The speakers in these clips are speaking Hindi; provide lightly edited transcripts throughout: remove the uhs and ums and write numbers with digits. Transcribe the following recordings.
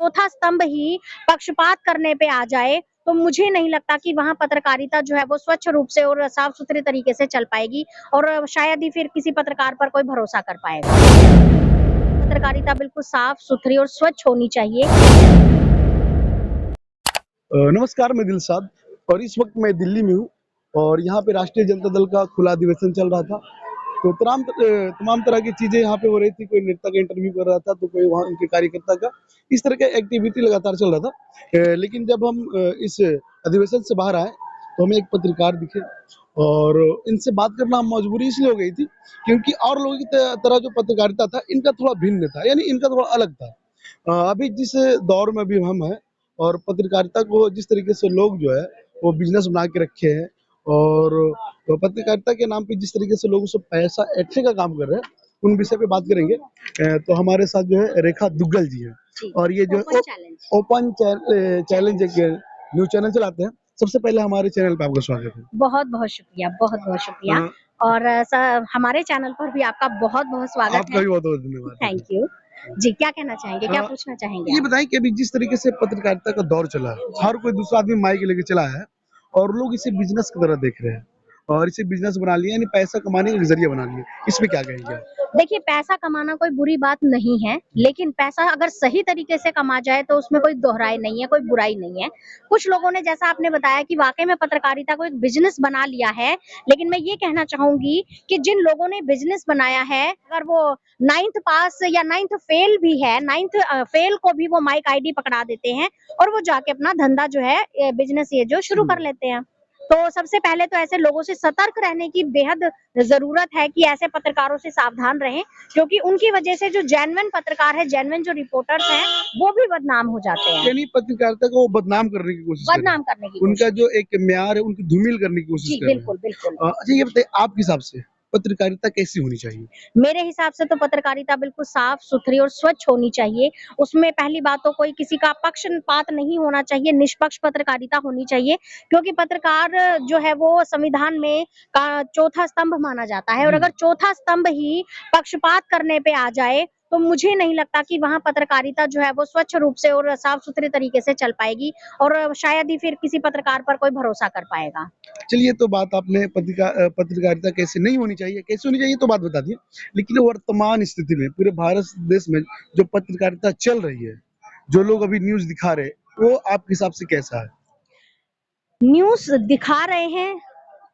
चौथा स्तंभ ही पक्षपात करने पे आ जाए तो मुझे नहीं लगता कि वहाँ पत्रकारिता जो है वो स्वच्छ रूप से और साफ सुथरे तरीके से चल पाएगी और शायद ही फिर किसी पत्रकार पर कोई भरोसा कर पाएगा। पत्रकारिता बिल्कुल साफ सुथरी और स्वच्छ होनी चाहिए। नमस्कार, मैं दिलशाद और इस वक्त मैं दिल्ली में हूँ और यहाँ पे राष्ट्रीय जनता दल का खुला अधिवेशन चल रहा था। तो तमाम तरह की चीजें यहाँ पे हो रही थी। कोई नेता का इंटरव्यू कर रहा था तो कोई वहाँ उनके कार्यकर्ता का, इस तरह का एक्टिविटी लगातार चल रहा था। लेकिन जब हम इस अधिवेशन से बाहर आए तो हमें एक पत्रकार दिखे और इनसे बात करना मजबूरी इसलिए हो गई थी क्योंकि और लोगों की तरह जो पत्रकारिता था इनका थोड़ा भिन्न था, यानी इनका थोड़ा अलग था। अभी जिस दौर में अभी हम हैं और पत्रकारिता को जिस तरीके से लोग जो है वो बिजनेस बना के रखे हैं और पत्रकारिता के नाम पे जिस तरीके से लोगों से पैसा ऐंठने का काम कर रहे हैं, उन विषय पे बात करेंगे। तो हमारे साथ जो है रेखा दुग्गल जी हैं और ये जो ओपन चैलेंज एक न्यूज चैनल चलाते हैं। सबसे पहले हमारे चैनल पे आपका स्वागत है। बहुत बहुत शुक्रिया, बहुत बहुत शुक्रिया। और हमारे चैनल पर भी आपका बहुत बहुत स्वागत है। आपका भी बहुत बहुत धन्यवाद। थैंक यू जी। क्या कहना चाहेंगे, क्या पूछना चाहेंगे? ये बताएं कि अभी जिस तरीके से पत्रकारिता का दौर चला है, हर कोई दूसरा आदमी माइक लेके चला है और लोग इसे बिजनेस की तरह देख रहे हैं और इसे बिजनेस बना लिया, यानी पैसा कमाने का जरिया बना लिया। इसमें क्या कहेंगे आप? देखिए, पैसा कमाना कोई बुरी बात नहीं है, लेकिन पैसा अगर सही तरीके से कमा जाए तो उसमें कोई दोहराई नहीं है, कोई बुराई नहीं है। कुछ लोगों ने, जैसा आपने बताया, कि वाकई में पत्रकारिता को एक बिजनेस बना लिया है, लेकिन मैं ये कहना चाहूंगी कि जिन लोगों ने बिजनेस बनाया है, अगर वो 9th पास या 9th फेल भी है, 9th फेल को भी वो माइक आईडी पकड़ा देते हैं और वो जाके अपना धंधा जो है, बिजनेस ये जो शुरू कर लेते हैं। तो सबसे पहले तो ऐसे लोगों से सतर्क रहने की बेहद जरूरत है कि ऐसे पत्रकारों से सावधान रहें, क्योंकि उनकी वजह से जो जेन्युइन पत्रकार है, जेन्युइन जो रिपोर्टर्स हैं, वो भी बदनाम हो जाते हैं। यानी पत्रकारिता को बदनाम करने की कोशिश उनका जो एक म्यार है उनकी धूमिल करने की कोशिश कर रहे हैं। बिल्कुल बिल्कुल। अच्छा, ये बताइए आपके हिसाब से पत्रकारिता कैसी होनी चाहिए? मेरे हिसाब से तो पत्रकारिता बिल्कुल साफ सुथरी और स्वच्छ होनी चाहिए। उसमें पहली बात तो कोई किसी का पक्षपात नहीं होना चाहिए, निष्पक्ष पत्रकारिता होनी चाहिए, क्योंकि पत्रकार जो है वो संविधान में का चौथा स्तंभ माना जाता है और अगर चौथा स्तंभ ही पक्षपात करने पे आ जाए तो मुझे नहीं लगता कि वहाँ पत्रकारिता जो है वो स्वच्छ रूप से और साफ सुथरे तरीके से चल पाएगी और शायद ही फिर किसी पत्रकार पर कोई भरोसा कर पाएगा। चलिए, तो बात आपने पत्रकारिता कैसे नहीं होनी चाहिए, कैसे होनी चाहिए तो बात बता दी, लेकिन वर्तमान स्थिति में पूरे भारत देश में जो पत्रकारिता चल रही है, जो लोग अभी न्यूज दिखा रहे, वो आपके हिसाब से कैसा है? न्यूज़ दिखा रहे हैं,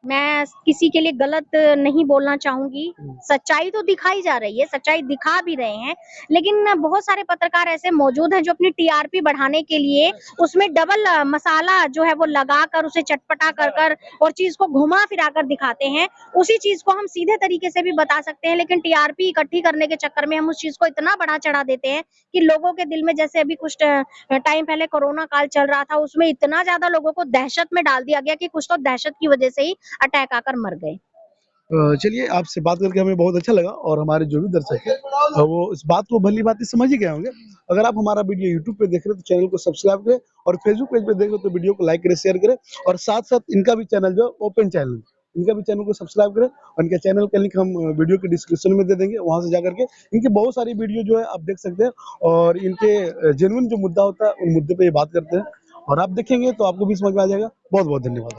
मैं किसी के लिए गलत नहीं बोलना चाहूंगी। सच्चाई तो दिखाई जा रही है, सच्चाई दिखा भी रहे हैं, लेकिन बहुत सारे पत्रकार ऐसे मौजूद हैं जो अपनी टीआरपी बढ़ाने के लिए उसमें डबल मसाला जो है वो लगाकर, उसे चटपटा कर और चीज को घुमा फिरा कर दिखाते हैं। उसी चीज को हम सीधे तरीके से भी बता सकते हैं, लेकिन टीआरपी इकट्ठी करने के चक्कर में हम उस चीज को इतना बढ़ा चढ़ा देते हैं कि लोगों के दिल में, जैसे अभी कुछ टाइम पहले कोरोना काल चल रहा था, उसमें इतना ज्यादा लोगों को दहशत में डाल दिया गया कि कुछ तो दहशत की वजह से ही अटैक आकर मर गए। चलिए, आपसे बात करके हमें बहुत अच्छा लगा और हमारे जो भी दर्शक है वो इस बात को भली भांति समझ ही गए होंगे। अगर आप हमारा वीडियो यूट्यूब पे देख रहे हैं तो चैनल को सब्सक्राइब करें और फेसबुक पेज पे देख रहे हो तो वीडियो को लाइक करें, शेयर करें और साथ साथ इनका भी चैनल जो ओपन चैनल, इनका भी चैनल को सब्सक्राइब करें और इनके चैनल का लिंक हम वीडियो के डिस्क्रिप्शन में दे देंगे। वहां से जाकर के इनकी बहुत सारी वीडियो जो है आप देख सकते हैं और इनके जेन्युइन जो मुद्दा होता है उन मुद्दे पे ये बात करते हैं और आप देखेंगे तो आपको भी समझ में आ जाएगा। बहुत बहुत धन्यवाद।